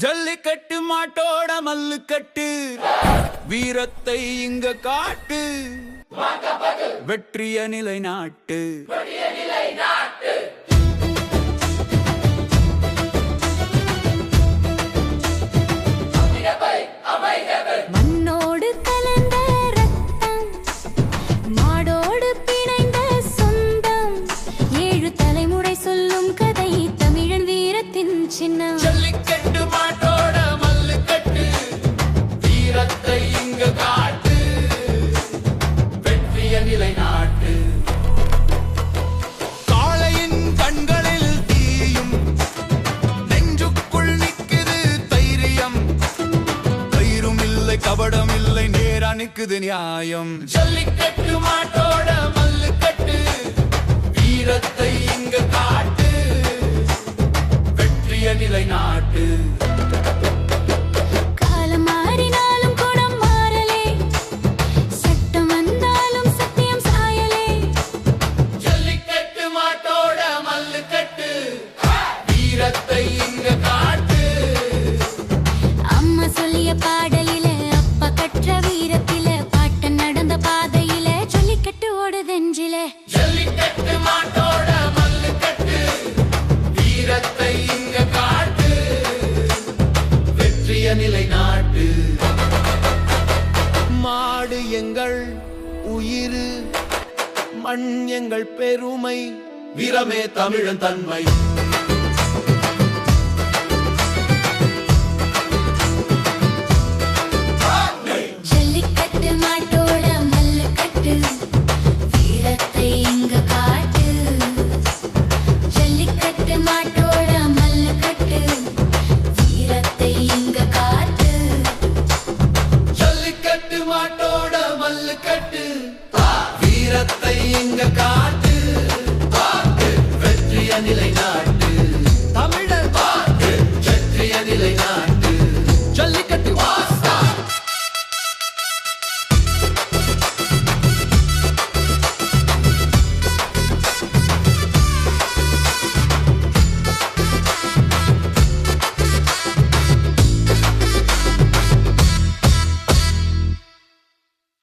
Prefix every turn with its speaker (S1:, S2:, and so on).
S1: ஜல்லிக்கட்டு மாட்டோட மல்லுக்கட்டு வீரத்தை இங்க காட்டு வெற்றிய நிலை நாட்டு
S2: மண்ணோடு கலந்த ரத்தம் மாடோடு பிணைந்த சொந்தம் 7 தலைமுறை சொல்லும் கதை தமிழன் வீரத்தின் சின்னம்.
S1: ஜல்லிக்கட்டு மாட்டோட மல்லுக்கட்டு வீரத்தை இங்க காட்டு வெற்றிய நிலை நாட்டு காளையின் கண்களில் தீயும் நெஞ்சுக்குள் நிக்குது தைரியம் கயிறும் இல்லை கபடம் இல்லை நேரா நிக்குது நியாயம். ஜல்லிக்கட்டு மாட்டோட மல்லுக்கட்டு வீரத்தை இங்க காட்டு வெற்றிய நிலை நாட்டு
S2: காலம் மாறினாலும் குணம் மாறலே சட்டம் வந்தாலும் சத்தியம் சாயலே.
S1: ஜல்லிக்கட்டு மாட்டோட மல்லுக்கட்டு வீரத்தை இங்க காட்டு
S2: அம்மா சொல்லிய பாடலில அப்பா கற்ற வீரத்தில பாட்ட நடந்த பாதையில ஜல்லிக்கட்டு ஓடுதெஞ்சில.
S1: ஜல்லிக்கட்டு மாட்டோட மல்லுக்கட்டு வீரத்தை இங்க காட்டு வெற்றிய நிலை நாட்டு மாடு எங்கள் உயிர் மண் எங்கள் பெருமை வீரமே தமிழன் தன்மை.